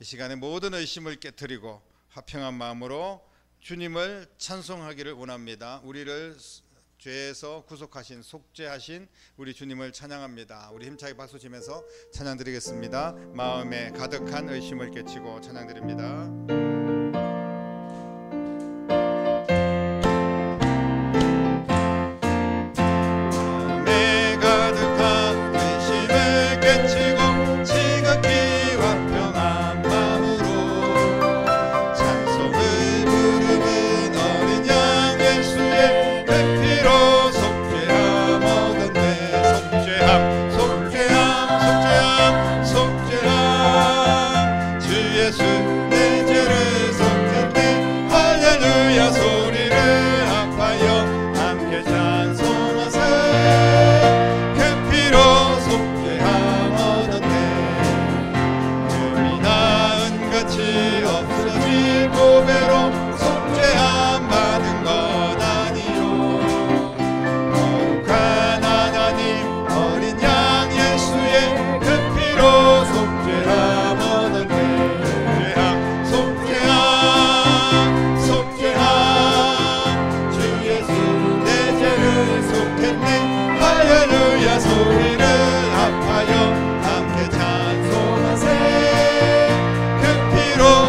이 시간에 모든 의심을 깨트리고 화평한 마음으로 주님을 찬송하기를 원합니다. 우리를 죄에서 구속하신, 속죄하신 우리 주님을 찬양합니다. 우리 힘차게 박수 치면서 찬양 드리겠습니다. 마음에 가득한 의심을 깨치고 찬양 드립니다. 소리를 합하여 함께 찬송하세. 그 피로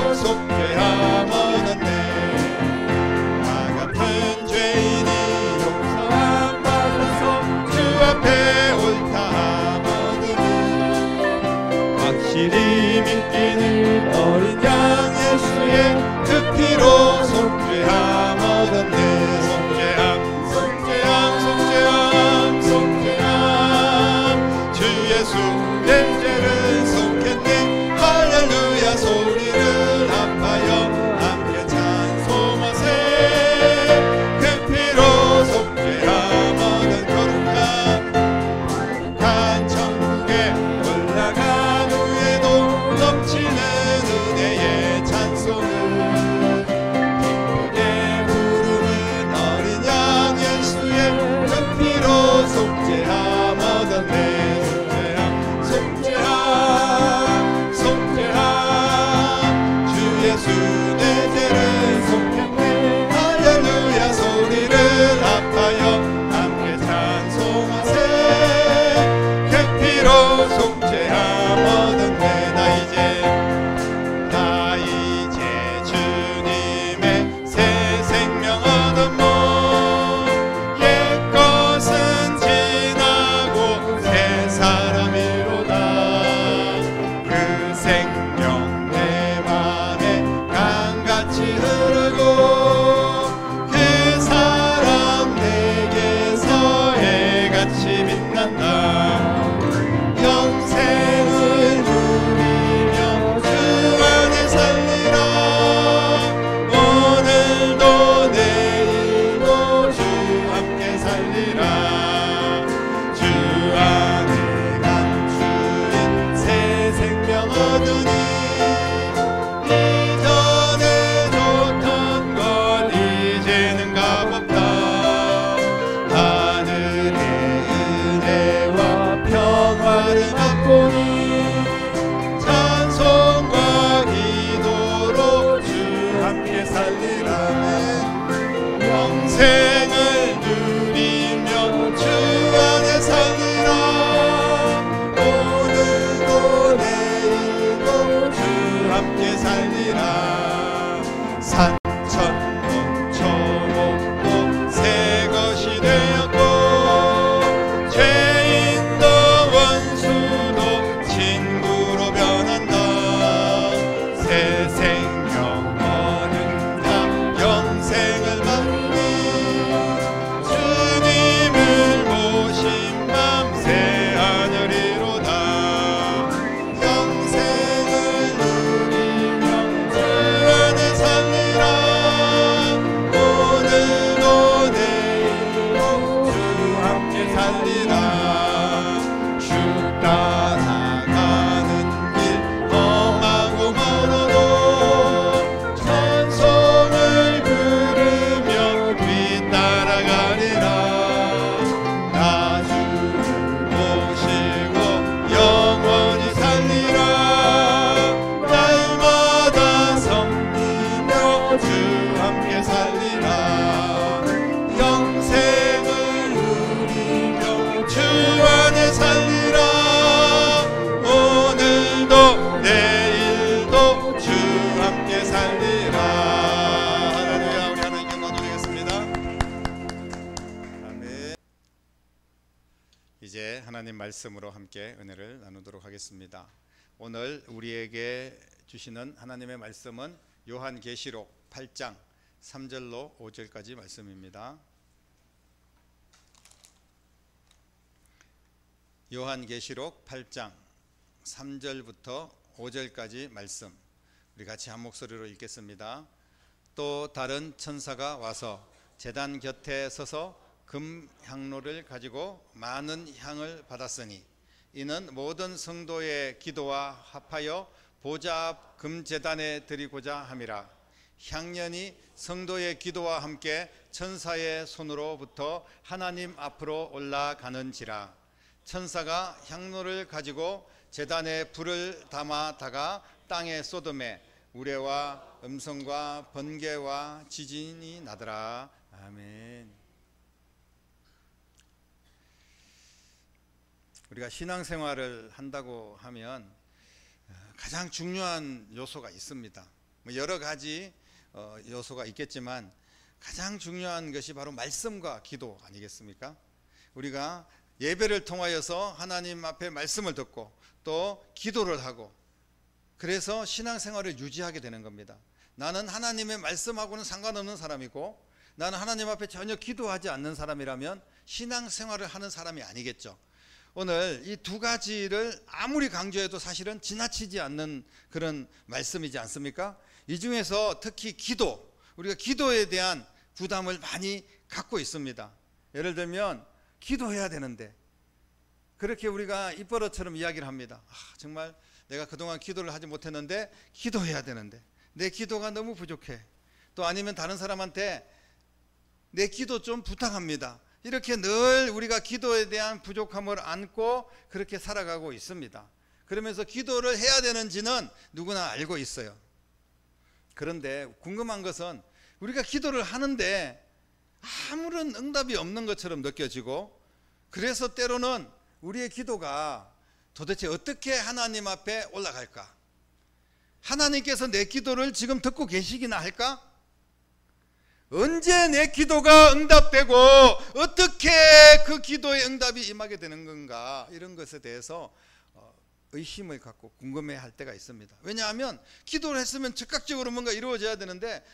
하나님 말씀으로 함께 은혜를 나누도록 하겠습니다. 오늘 우리에게 주시는 하나님의 말씀은 요한계시록 8장 3절로 5절까지 말씀입니다. 요한계시록 8장 3절부터 5절까지 말씀, 우리 같이 한 목소리로 읽겠습니다. 또 다른 천사가 와서 제단 곁에 서서 금 향로를 가지고 많은 향을 받았으니 이는 모든 성도의 기도와 합하여 보좌 앞 금제단에 드리고자 함이라. 향연이 성도의 기도와 함께 천사의 손으로부터 하나님 앞으로 올라가는지라. 천사가 향로를 가지고 제단에 불을 담아다가 땅에 쏟음에 우레와 음성과 번개와 지진이 나더라. 아멘. 우리가 신앙생활을 한다고 하면 가장 중요한 요소가 있습니다. 여러 가지 요소가 있겠지만 가장 중요한 것이 바로 말씀과 기도 아니겠습니까? 우리가 예배를 통하여서 하나님 앞에 말씀을 듣고 또 기도를 하고 그래서 신앙생활을 유지하게 되는 겁니다. 나는 하나님의 말씀하고는 상관없는 사람이고 나는 하나님 앞에 전혀 기도하지 않는 사람이라면 신앙생활을 하는 사람이 아니겠죠. 오늘 이 두 가지를 아무리 강조해도 사실은 지나치지 않는 그런 말씀이지 않습니까? 이 중에서 특히 기도, 우리가 기도에 대한 부담을 많이 갖고 있습니다. 예를 들면 기도해야 되는데 그렇게 우리가 입버릇처럼 이야기를 합니다. 정말 내가 그동안 기도를 하지 못했는데 기도해야 되는데 내 기도가 너무 부족해. 또 아니면 다른 사람한테 내 기도 좀 부탁합니다. 이렇게 늘 우리가 기도에 대한 부족함을 안고 그렇게 살아가고 있습니다. 그러면서 기도를 해야 되는지는 누구나 알고 있어요. 그런데 궁금한 것은 우리가 기도를 하는데 아무런 응답이 없는 것처럼 느껴지고 그래서 때로는 우리의 기도가 도대체 어떻게 하나님 앞에 올라갈까? 하나님께서 내 기도를 지금 듣고 계시기나 할까? 언제 내 기도가 응답되고 어떻게 그 기도의 응답이 임하게 되는 건가, 이런 것에 대해서 의심을 갖고 궁금해할 때가 있습니다. 왜냐하면 기도를 했으면 즉각적으로 뭔가 이루어져야 되는데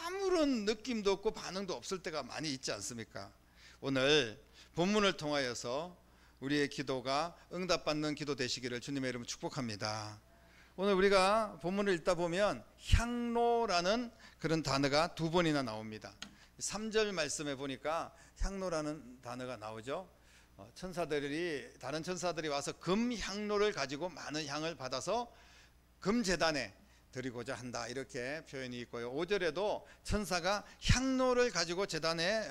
아무런 느낌도 없고 반응도 없을 때가 많이 있지 않습니까? 오늘 본문을 통하여서 우리의 기도가 응답받는 기도 되시기를 주님의 이름으로 축복합니다. 오늘 우리가 본문을 읽다 보면 향로라는 그런 단어가 두 번이나 나옵니다. 3절 말씀에 보니까 향로라는 단어가 나오죠. 다른 천사들이 와서 금 향로를 가지고 많은 향을 받아서 금제단에 드리고자 한다, 이렇게 표현이 있고요. 5절에도 천사가 향로를 가지고 제단에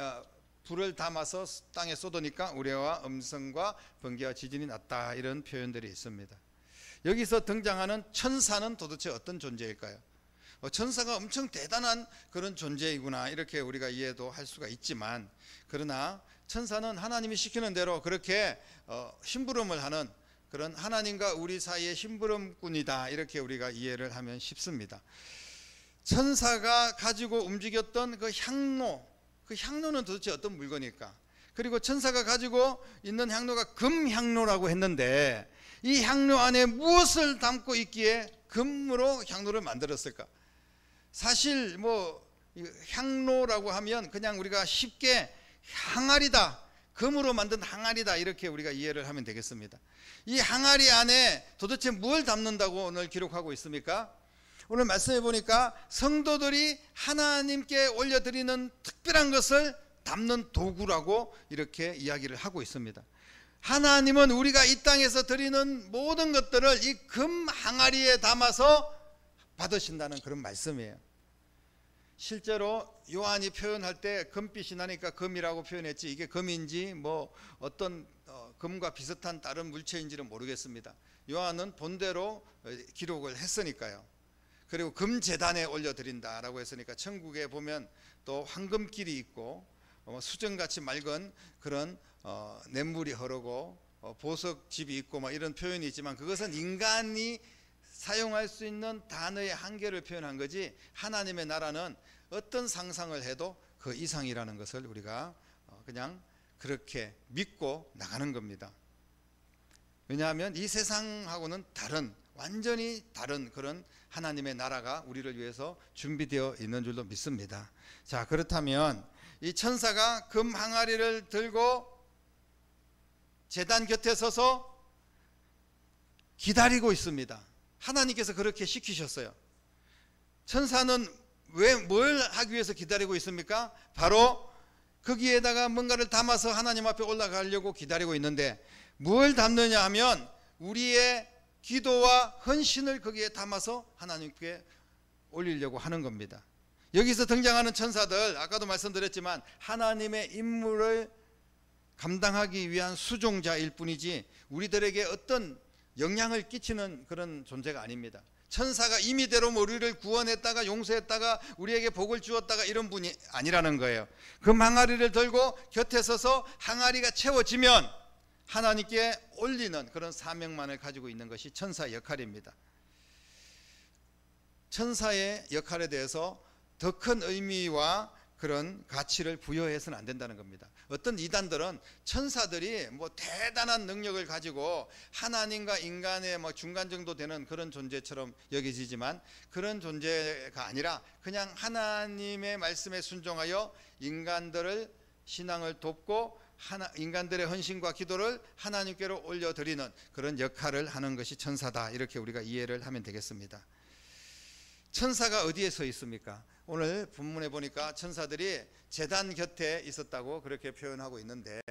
불을 담아서 땅에 쏟으니까 우레와 음성과 번개와 지진이 났다, 이런 표현들이 있습니다. 여기서 등장하는 천사는 도대체 어떤 존재일까요? 천사가 엄청 대단한 그런 존재이구나, 이렇게 우리가 이해도 할 수가 있지만, 그러나 천사는 하나님이 시키는 대로 그렇게 심부름을 하는 그런 하나님과 우리 사이의 심부름꾼이다, 이렇게 우리가 이해를 하면 쉽습니다. 천사가 가지고 움직였던 그 향로는 도대체 어떤 물건일까? 그리고 천사가 가지고 있는 향로가 금향로라고 했는데 이 향로 안에 무엇을 담고 있기에 금으로 향로를 만들었을까? 사실 향로라고 하면 그냥 우리가 쉽게 항아리다, 금으로 만든 항아리다, 이렇게 우리가 이해를 하면 되겠습니다. 이 항아리 안에 도대체 뭘 담는다고 오늘 기록하고 있습니까? 오늘 말씀해 보니까 성도들이 하나님께 올려드리는 특별한 것을 담는 도구라고 이렇게 이야기를 하고 있습니다. 하나님은 우리가 이 땅에서 드리는 모든 것들을 이 금 항아리에 담아서 받으신다는 그런 말씀이에요. 실제로 요한이 표현할 때 금빛이 나니까 금이라고 표현했지, 이게 금인지 어떤 금과 비슷한 다른 물체인지는 모르겠습니다. 요한은 본대로 기록을 했으니까요. 그리고 금제단에 올려드린다라고 했으니까 천국에 보면 또 황금길이 있고 수정같이 맑은 그런 냇물이 흐르고 보석집이 있고 이런 표현이 있지만, 그것은 인간이 사용할 수 있는 단어의 한계를 표현한 거지, 하나님의 나라는 어떤 상상을 해도 그 이상이라는 것을 우리가 그냥 그렇게 믿고 나가는 겁니다. 왜냐하면 이 세상하고는 다른, 완전히 다른 그런 하나님의 나라가 우리를 위해서 준비되어 있는 줄로 믿습니다. 자, 그렇다면 이 천사가 금 항아리를 들고 제단 곁에 서서 기다리고 있습니다. 하나님께서 그렇게 시키셨어요. 천사는 왜 뭘 하기 위해서 기다리고 있습니까? 바로 거기에다가 뭔가를 담아서 하나님 앞에 올라가려고 기다리고 있는데, 뭘 담느냐 하면 우리의 기도와 헌신을 거기에 담아서 하나님께 올리려고 하는 겁니다. 여기서 등장하는 천사들, 아까도 말씀드렸지만 하나님의 임무를 감당하기 위한 수종자일 뿐이지 우리들에게 어떤 영향을 끼치는 그런 존재가 아닙니다. 천사가 임의대로 우리를 구원했다가 용서했다가 우리에게 복을 주었다가 이런 분이 아니라는 거예요. 금 항아리를 들고 곁에 서서 항아리가 채워지면 하나님께 올리는 그런 사명만을 가지고 있는 것이 천사의 역할입니다. 천사의 역할에 대해서 더 큰 의미와 그런 가치를 부여해서는 안 된다는 겁니다. 어떤 이단들은 천사들이 뭐 대단한 능력을 가지고 하나님과 인간의 뭐 중간 정도 되는 그런 존재처럼 여겨지지만 그런 존재가 아니라 그냥 하나님의 말씀에 순종하여 인간들을 신앙을 돕고 인간들의 헌신과 기도를 하나님께로 올려드리는 그런 역할을 하는 것이 천사다, 이렇게 우리가 이해를 하면 되겠습니다. 천사가 어디에 서 있습니까? 오늘 본문에 보니까 천사들이 제단 곁에 있었다고 그렇게 표현하고 있는데,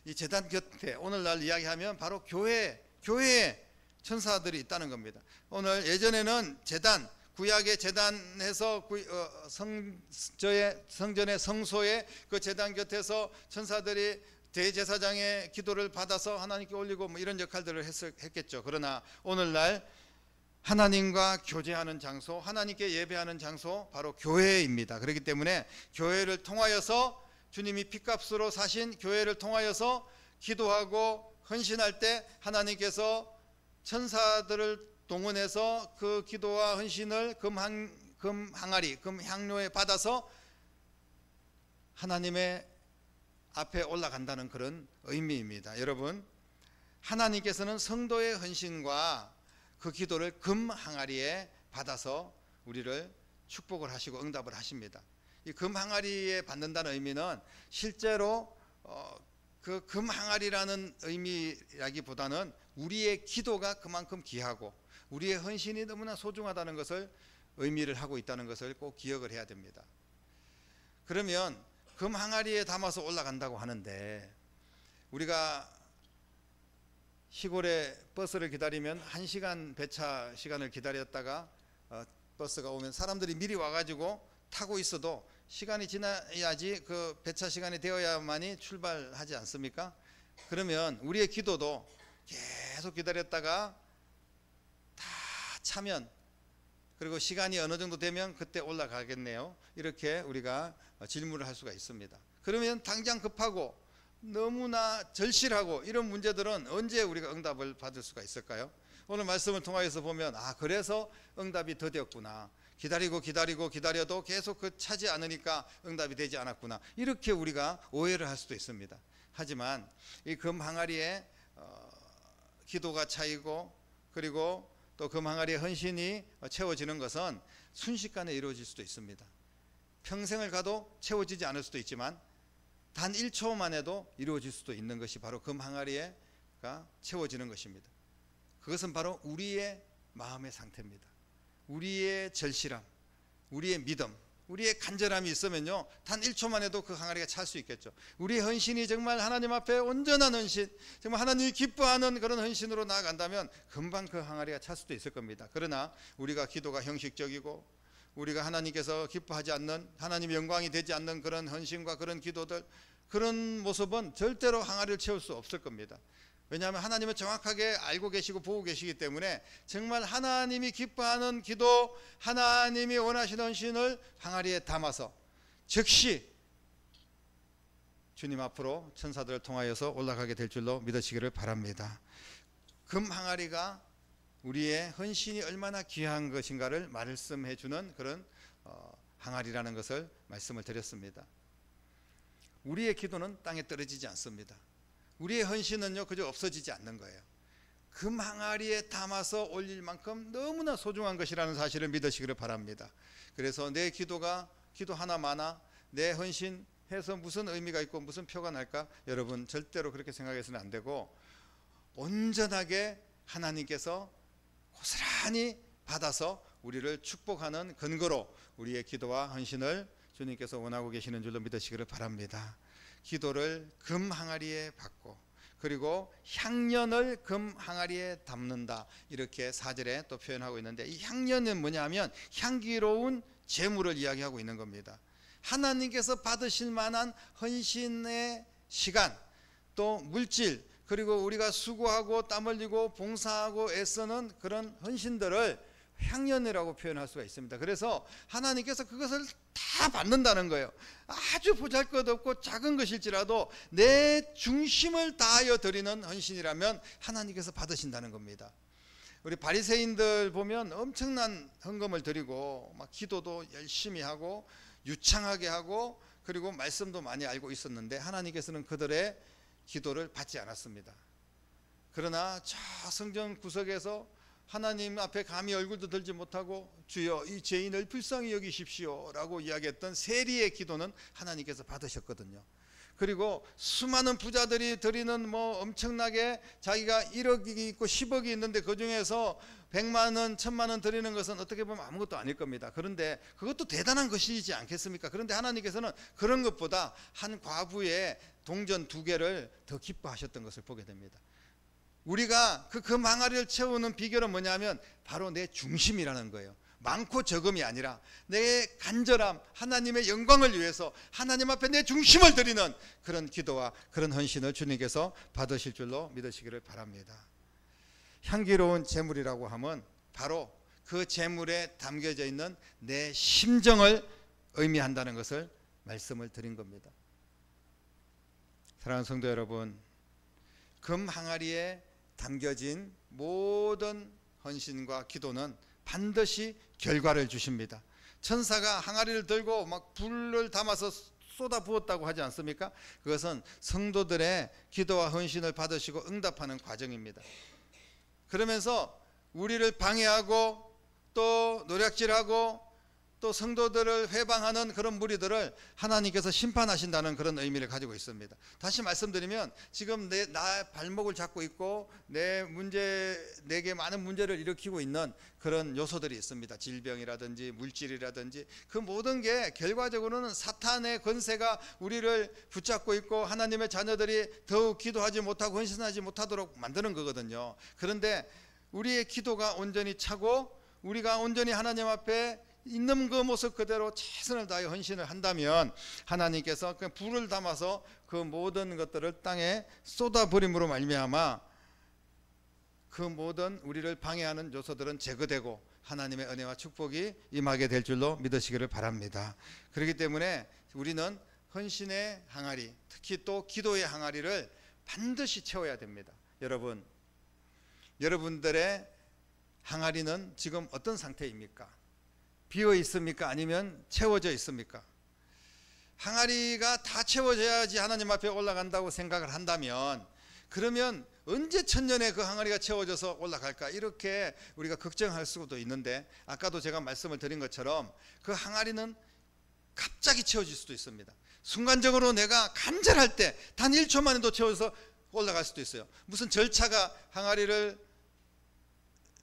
이 제단 곁에 오늘날 이야기하면 바로 교회에 천사들이 있다는 겁니다. 오늘 예전에는 제단, 구약의 제단에서 성전의 성소에 그 제단 곁에서 천사들이 대제사장의 기도를 받아서 하나님께 올리고 뭐 이런 역할들을 했겠죠. 그러나 오늘날 하나님과 교제하는 장소, 하나님께 예배하는 장소, 바로 교회입니다. 그렇기 때문에 교회를 통하여서, 주님이 핏값으로 사신 교회를 통하여서 기도하고 헌신할 때 하나님께서 천사들을 동원해서 그 기도와 헌신을 금 항아리, 금 향료에 받아서 하나님의 앞에 올라간다는 그런 의미입니다. 여러분, 하나님께서는 성도의 헌신과 그 기도를 금 항아리에 받아서 우리를 축복을 하시고 응답을 하십니다. 이 금 항아리에 받는다는 의미는 실제로 그 금 항아리라는 의미라기보다는 우리의 기도가 그만큼 귀하고 우리의 헌신이 너무나 소중하다는 것을 의미를 하고 있다는 것을 꼭 기억을 해야 됩니다. 그러면 금 항아리에 담아서 올라간다고 하는데, 우리가 시골에 버스를 기다리면 1시간 배차 시간을 기다렸다가 버스가 오면 사람들이 미리 와가지고 타고 있어도 시간이 지나야지 그 배차 시간이 되어야만이 출발하지 않습니까? 그러면 우리의 기도도 계속 기다렸다가 다 차면, 그리고 시간이 어느 정도 되면 그때 올라가겠네요. 이렇게 우리가 질문을 할 수가 있습니다. 그러면 당장 급하고 너무나 절실하고 이런 문제들은 언제 우리가 응답을 받을 수가 있을까요? 오늘 말씀을 통하여서 보면, 그래서 응답이 더뎠구나, 기다려도 계속 그 차지 않으니까 응답이 되지 않았구나, 이렇게 우리가 오해를 할 수도 있습니다. 하지만 이 금 항아리에 기도가 차이고, 그리고 또 금 항아리의 헌신이 채워지는 것은 순식간에 이루어질 수도 있습니다. 평생을 가도 채워지지 않을 수도 있지만 단 1초만 해도 이루어질 수도 있는 것이 바로 금 항아리가 채워지는 것입니다. 그것은 바로 우리의 마음의 상태입니다. 우리의 절실함, 우리의 믿음, 우리의 간절함이 있으면요, 단 1초만 해도 그 항아리가 찰 수 있겠죠. 우리의 헌신이 정말 하나님 앞에 온전한 헌신, 정말 하나님이 기뻐하는 그런 헌신으로 나아간다면 금방 그 항아리가 찰 수도 있을 겁니다. 그러나 우리가 기도가 형식적이고 우리가 하나님께서 기뻐하지 않는, 하나님의 영광이 되지 않는 그런 헌신과 그런 기도들, 그런 모습은 절대로 항아리를 채울 수 없을 겁니다. 왜냐하면 하나님은 정확하게 알고 계시고 보고 계시기 때문에 정말 하나님이 기뻐하는 기도, 하나님이 원하시는 헌신을 항아리에 담아서 즉시 주님 앞으로 천사들을 통하여서 올라가게 될 줄로 믿으시기를 바랍니다. 금 항아리가 우리의 헌신이 얼마나 귀한 것인가를 말씀해 주는 그런 항아리라는 것을 말씀을 드렸습니다. 우리의 기도는 땅에 떨어지지 않습니다. 우리의 헌신은요, 그저 없어지지 않는 거예요. 금 항아리에 담아서 올릴 만큼 너무나 소중한 것이라는 사실을 믿으시기를 바랍니다. 그래서 내 기도가 기도 하나마나 내 헌신해서 무슨 의미가 있고 무슨 표가 날까? 여러분 절대로 그렇게 생각해서는 안 되고 온전하게 하나님께서 고스란히 받아서 우리를 축복하는 근거로 우리의 기도와 헌신을 주님께서 원하고 계시는 줄로 믿으시기를 바랍니다. 기도를 금 항아리에 받고 그리고 향년을 금 항아리에 담는다, 이렇게 4절에 또 표현하고 있는데, 이 향년은 뭐냐면 향기로운 재물을 이야기하고 있는 겁니다. 하나님께서 받으실 만한 헌신의 시간, 또 물질, 그리고 우리가 수고하고 땀 흘리고 봉사하고 애쓰는 그런 헌신들을 향연이라고 표현할 수가 있습니다. 그래서 하나님께서 그것을 다 받는다는 거예요. 아주 보잘것없고 작은 것일지라도 내 중심을 다하여 드리는 헌신이라면 하나님께서 받으신다는 겁니다. 우리 바리새인들 보면 엄청난 헌금을 드리고 막 기도도 열심히 하고 유창하게 하고 그리고 말씀도 많이 알고 있었는데 하나님께서는 그들의 기도를 받지 않았습니다. 그러나 저 성전 구석에서 하나님 앞에 감히 얼굴도 들지 못하고 주여 이 죄인을 불쌍히 여기십시오 라고 이야기했던 세리의 기도는 하나님께서 받으셨거든요. 그리고 수많은 부자들이 드리는 뭐 엄청나게 자기가 1억이 있고 10억이 있는데 그 중에서 100만 원, 1000만 원 드리는 것은 어떻게 보면 아무것도 아닐 겁니다. 그런데 그것도 대단한 것이지 않겠습니까? 그런데 하나님께서는 그런 것보다 한 과부의 동전 2개를 더 기뻐하셨던 것을 보게 됩니다. 우리가 그 금 항아리를 채우는 비결은 뭐냐면 바로 내 중심이라는 거예요. 많고 적음이 아니라 내 간절함, 하나님의 영광을 위해서 하나님 앞에 내 중심을 드리는 그런 기도와 그런 헌신을 주님께서 받으실 줄로 믿으시기를 바랍니다. 향기로운 재물이라고 하면 바로 그 재물에 담겨져 있는 내 심정을 의미한다는 것을 말씀을 드린 겁니다. 사랑하는 성도 여러분, 금 항아리에 담겨진 모든 헌신과 기도는 반드시 결과를 주십니다. 천사가 항아리를 들고 막 불을 담아서 쏟아 부었다고 하지 않습니까? 그것은 성도들의 기도와 헌신을 받으시고 응답하는 과정입니다. 그러면서 우리를 방해하고 또 노략질하고 또 성도들을 회방하는 그런 무리들을 하나님께서 심판하신다는 그런 의미를 가지고 있습니다. 다시 말씀드리면 지금 나 발목을 잡고 있고 내게 많은 문제를 일으키고 있는 그런 요소들이 있습니다. 질병이라든지 물질이라든지 그 모든 게 결과적으로는 사탄의 권세가 우리를 붙잡고 있고 하나님의 자녀들이 더욱 기도하지 못하고 헌신하지 못하도록 만드는 거거든요. 그런데 우리의 기도가 온전히 차고 우리가 온전히 하나님 앞에 있는 그 모습 그대로 최선을 다해 헌신을 한다면 하나님께서 그 불을 담아서 그 모든 것들을 땅에 쏟아버림으로 말미암아 그 모든 우리를 방해하는 요소들은 제거되고 하나님의 은혜와 축복이 임하게 될 줄로 믿으시기를 바랍니다. 그렇기 때문에 우리는 헌신의 항아리, 특히 또 기도의 항아리를 반드시 채워야 됩니다. 여러분들의 항아리는 지금 어떤 상태입니까? 비어 있습니까? 아니면 채워져 있습니까? 항아리가 다 채워져야지 하나님 앞에 올라간다고 생각을 한다면 그러면 언제 천년에 그 항아리가 채워져서 올라갈까? 이렇게 우리가 걱정할 수도 있는데 아까도 제가 말씀을 드린 것처럼 그 항아리는 갑자기 채워질 수도 있습니다. 순간적으로 내가 간절할 때 단 1초 만에도 채워서 올라갈 수도 있어요. 무슨 절차가 항아리를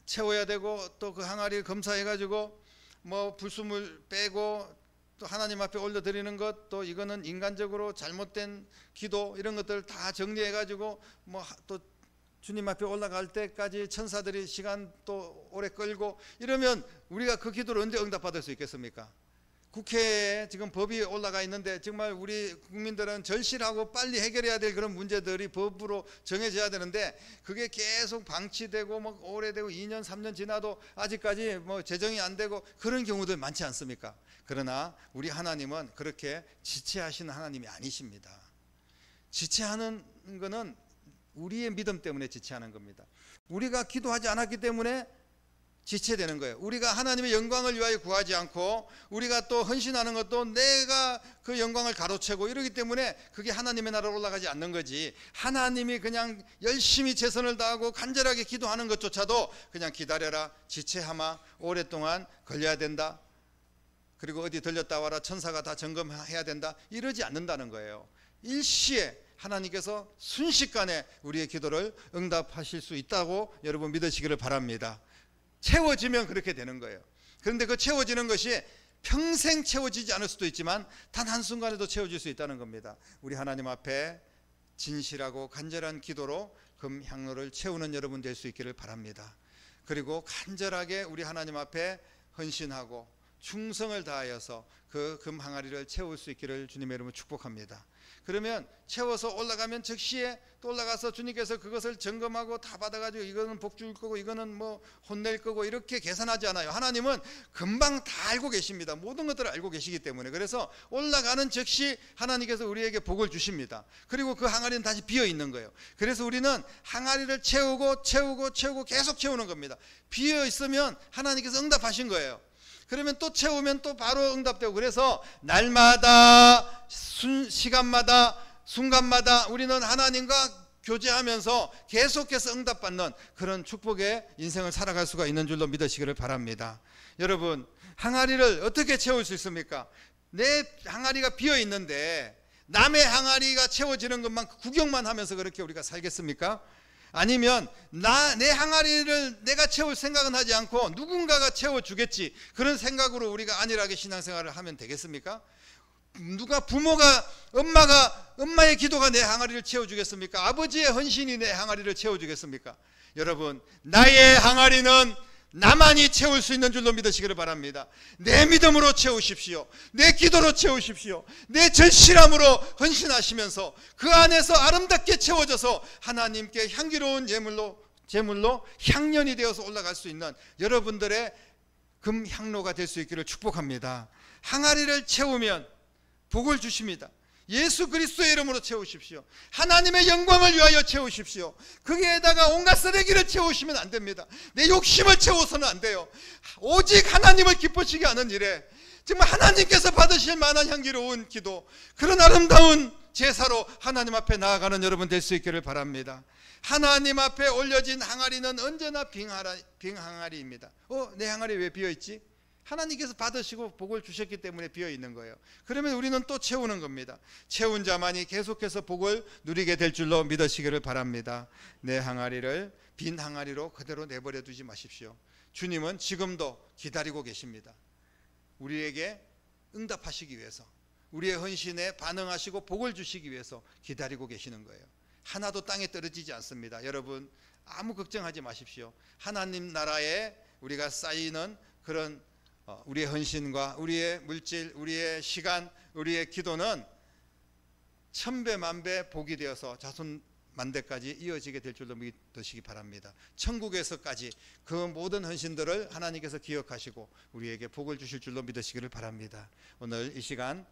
채워야 되고 또 그 항아리를 검사해가지고 뭐 불순물 빼고 또 하나님 앞에 올려드리는 것, 또 이거는 인간적으로 잘못된 기도 이런 것들 다 정리해가지고 뭐 또 주님 앞에 올라갈 때까지 천사들이 시간 또 오래 끌고 이러면 우리가 그 기도를 언제 응답받을 수 있겠습니까? 국회에 지금 법이 올라가 있는데 정말 우리 국민들은 절실하고 빨리 해결해야 될 그런 문제들이 법으로 정해져야 되는데 그게 계속 방치되고 뭐 오래되고 2년 3년 지나도 아직까지 뭐 제정이 안 되고 그런 경우들 많지 않습니까? 그러나 우리 하나님은 그렇게 지체하시는 하나님이 아니십니다. 지체하는 것은 우리의 믿음 때문에 지체하는 겁니다. 우리가 기도하지 않았기 때문에 지체되는 거예요. 우리가 하나님의 영광을 위하여 구하지 않고 우리가 또 헌신하는 것도 내가 그 영광을 가로채고 이러기 때문에 그게 하나님의 나라로 올라가지 않는 거지. 하나님이 그냥 열심히 최선을 다하고 간절하게 기도하는 것조차도 그냥 기다려라, 지체하마, 오랫동안 걸려야 된다, 그리고 어디 들렸다 와라, 천사가 다 점검해야 된다, 이러지 않는다는 거예요. 일시에 하나님께서 순식간에 우리의 기도를 응답하실 수 있다고 여러분 믿으시기를 바랍니다. 채워지면 그렇게 되는 거예요. 그런데 그 채워지는 것이 평생 채워지지 않을 수도 있지만 단 한순간에도 채워질 수 있다는 겁니다. 우리 하나님 앞에 진실하고 간절한 기도로 금 향로를 채우는 여러분 될 수 있기를 바랍니다. 그리고 간절하게 우리 하나님 앞에 헌신하고 충성을 다하여서 그 금 항아리를 채울 수 있기를 주님의 이름으로 축복합니다. 그러면 채워서 올라가면 즉시에 또 올라가서 주님께서 그것을 점검하고 다 받아가지고 이거는 복 줄 거고 이거는 뭐 혼낼 거고 이렇게 계산하지 않아요. 하나님은 금방 다 알고 계십니다. 모든 것들을 알고 계시기 때문에. 그래서 올라가는 즉시 하나님께서 우리에게 복을 주십니다. 그리고 그 항아리는 다시 비어 있는 거예요. 그래서 우리는 항아리를 채우고 계속 채우는 겁니다. 비어 있으면 하나님께서 응답하신 거예요. 그러면 또 채우면 또 바로 응답되고, 그래서 날마다 시간마다 순간마다 우리는 하나님과 교제하면서 계속해서 응답받는 그런 축복의 인생을 살아갈 수가 있는 줄로 믿으시기를 바랍니다. 여러분, 항아리를 어떻게 채울 수 있습니까? 내 항아리가 비어 있는데 남의 항아리가 채워지는 것만 구경만 하면서 그렇게 우리가 살겠습니까? 아니면 내 항아리를 내가 채울 생각은 하지 않고 누군가가 채워주겠지, 그런 생각으로 우리가 안일하게 신앙생활을 하면 되겠습니까? 엄마의 기도가 내 항아리를 채워주겠습니까? 아버지의 헌신이 내 항아리를 채워주겠습니까? 여러분, 나의 항아리는 나만이 채울 수 있는 줄로 믿으시기를 바랍니다. 내 믿음으로 채우십시오. 내 기도로 채우십시오. 내 절실함으로 헌신하시면서 그 안에서 아름답게 채워져서 하나님께 향기로운 제물로 향연이 되어서 올라갈 수 있는 여러분들의 금 향로가 될 수 있기를 축복합니다. 항아리를 채우면 복을 주십니다. 예수 그리스도의 이름으로 채우십시오. 하나님의 영광을 위하여 채우십시오. 거기에다가 온갖 쓰레기를 채우시면 안 됩니다. 내 욕심을 채워서는 안 돼요. 오직 하나님을 기쁘시게 하는 일에 정말 하나님께서 받으실 만한 향기로운 기도, 그런 아름다운 제사로 하나님 앞에 나아가는 여러분 될 수 있기를 바랍니다. 하나님 앞에 올려진 항아리는 언제나 빈 항아리입니다. 내 항아리 왜 비어있지? 하나님께서 받으시고 복을 주셨기 때문에 비어있는 거예요. 그러면 우리는 또 채우는 겁니다. 채운 자만이 계속해서 복을 누리게 될 줄로 믿으시기를 바랍니다. 내 항아리를 빈 항아리로 그대로 내버려 두지 마십시오. 주님은 지금도 기다리고 계십니다. 우리에게 응답하시기 위해서, 우리의 헌신에 반응하시고 복을 주시기 위해서 기다리고 계시는 거예요. 하나도 땅에 떨어지지 않습니다. 여러분, 아무 걱정하지 마십시오. 하나님 나라에 우리가 쌓이는 그런 우리의 헌신과 우리의 물질, 우리의 시간, 우리의 기도는 천배 만배 복이 되어서 자손 만대까지 이어지게 될 줄로 믿으시기 바랍니다. 천국에서까지 그 모든 헌신들을 하나님께서 기억하시고 우리에게 복을 주실 줄로 믿으시기를 바랍니다. 오늘 이 시간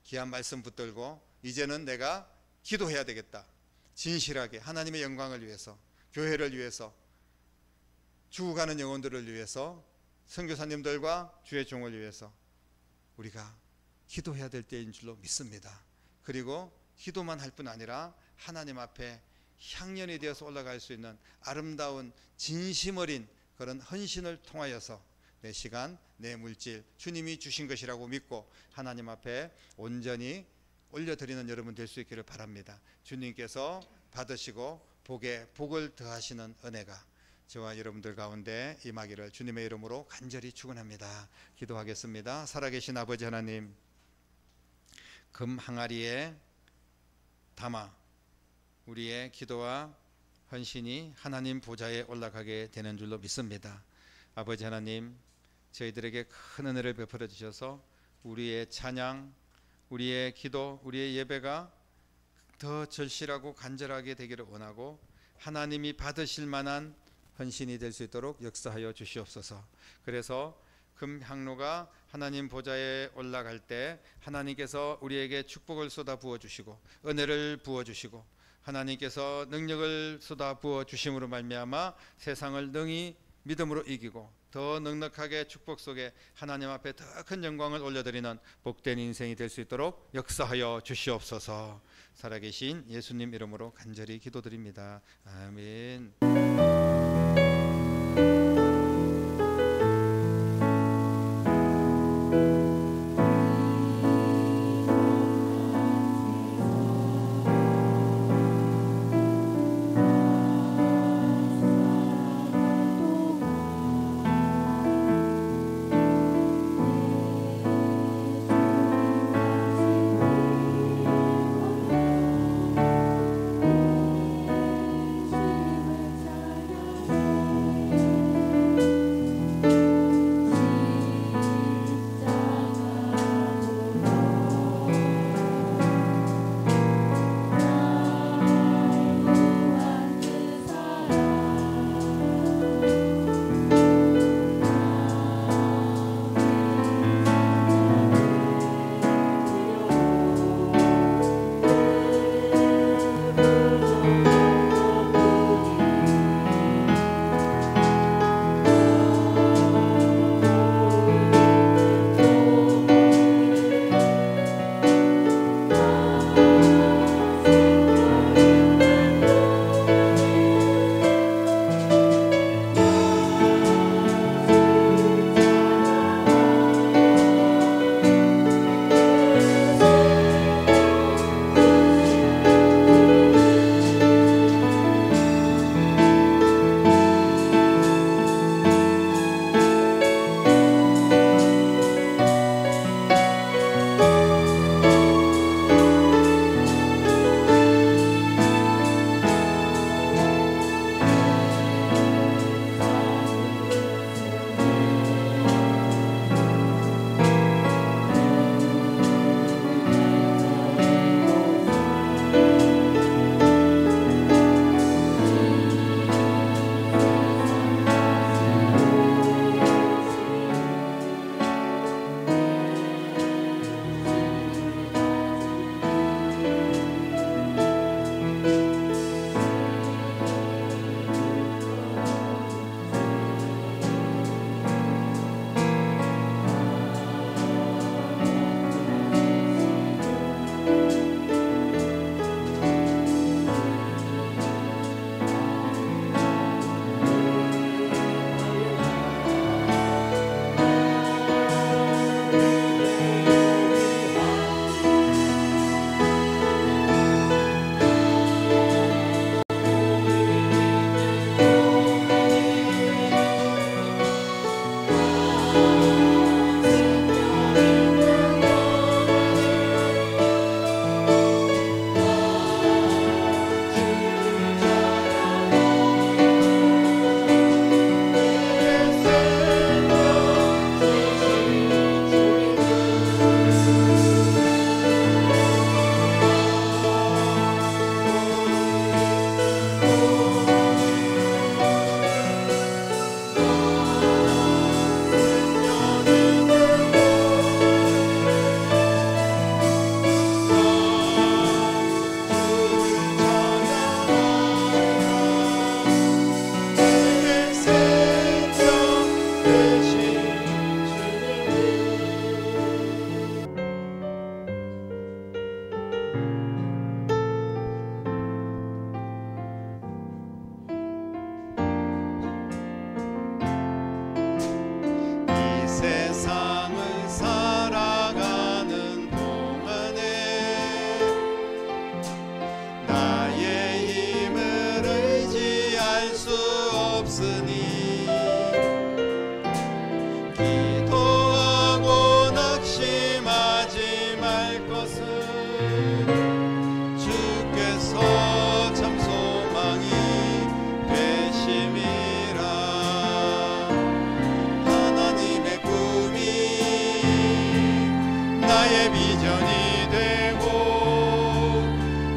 귀한 말씀 붙들고 이제는 내가 기도해야 되겠다. 진실하게 하나님의 영광을 위해서, 교회를 위해서, 죽어가는 영혼들을 위해서, 선교사님들과 주의 종을 위해서 우리가 기도해야 될 때인 줄로 믿습니다. 그리고 기도만 할 뿐 아니라 하나님 앞에 향연이 되어서 올라갈 수 있는 아름다운 진심 어린 그런 헌신을 통하여서 내 시간, 내 물질 주님이 주신 것이라고 믿고 하나님 앞에 온전히 올려드리는 여러분 될 수 있기를 바랍니다. 주님께서 받으시고 복에 복을 더하시는 은혜가 저와 여러분들 가운데 임하기를 주님의 이름으로 간절히 축원합니다. 기도하겠습니다. 살아계신 아버지 하나님, 금 항아리에 담아 우리의 기도와 헌신이 하나님 보좌에 올라가게 되는 줄로 믿습니다. 아버지 하나님, 저희들에게 큰 은혜를 베풀어 주셔서 우리의 찬양, 우리의 기도, 우리의 예배가 더 절실하고 간절하게 되기를 원하고 하나님이 받으실 만한 헌신이 될 수 있도록 역사하여 주시옵소서. 그래서 금 향로가 하나님 보좌에 올라갈 때 하나님께서 우리에게 축복을 쏟아 부어 주시고 은혜를 부어 주시고 하나님께서 능력을 쏟아 부어 주심으로 말미암아 세상을 능히 믿음으로 이기고 더 넉넉하게 축복 속에 하나님 앞에 더 큰 영광을 올려드리는 복된 인생이 될 수 있도록 역사하여 주시옵소서. 살아계신 예수님 이름으로 간절히 기도드립니다. 아멘.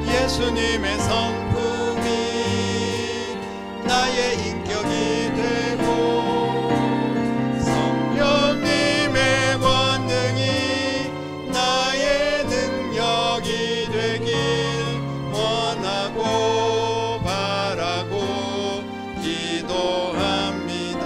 예수님의 성품이 나의 인격이 되고 성령님의 권능이 나의 능력이 되길 원하고 바라고 기도합니다.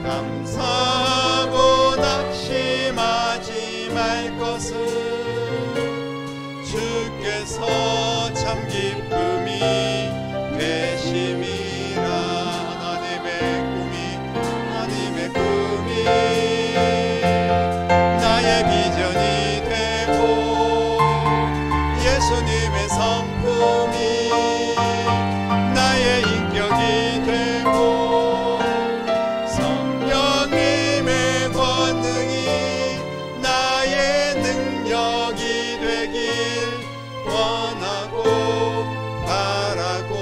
감사하고 낙심하지 말 것은 주께서 참 기쁨이 되심이라. 하나님의 꿈이 나의 비전이 되고 예수님의 성품이 나의 인격이 되고 성령님의 권능이 나의 능력이 되길 원하고 바라고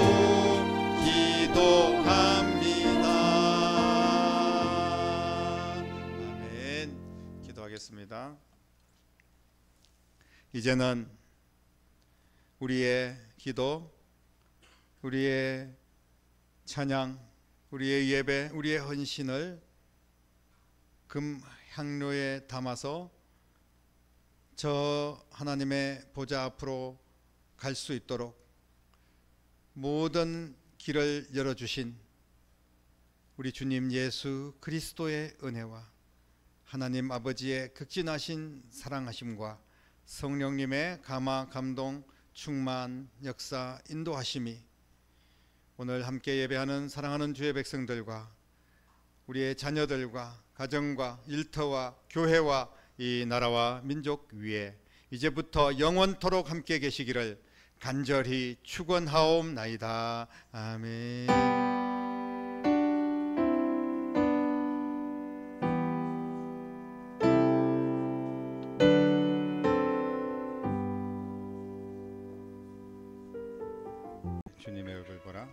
기도합니다. 아멘. 기도하겠습니다. 이제는 우리의 기도, 우리의 찬양, 우리의 예배, 우리의 헌신을 금 향로에 담아서 저 하나님의 보좌 앞으로 갈 수 있도록 모든 길을 열어주신 우리 주님 예수 그리스도의 은혜와 하나님 아버지의 극진하신 사랑하심과 성령님의 감화 감동 충만 역사 인도하심이 오늘 함께 예배하는 사랑하는 주의 백성들과 우리의 자녀들과 가정과 일터와 교회와 이 나라와 민족 위에 이제부터 영원토록 함께 계시기를 간절히 축원하옵나이다. 아멘. 주님의 얼굴 보라.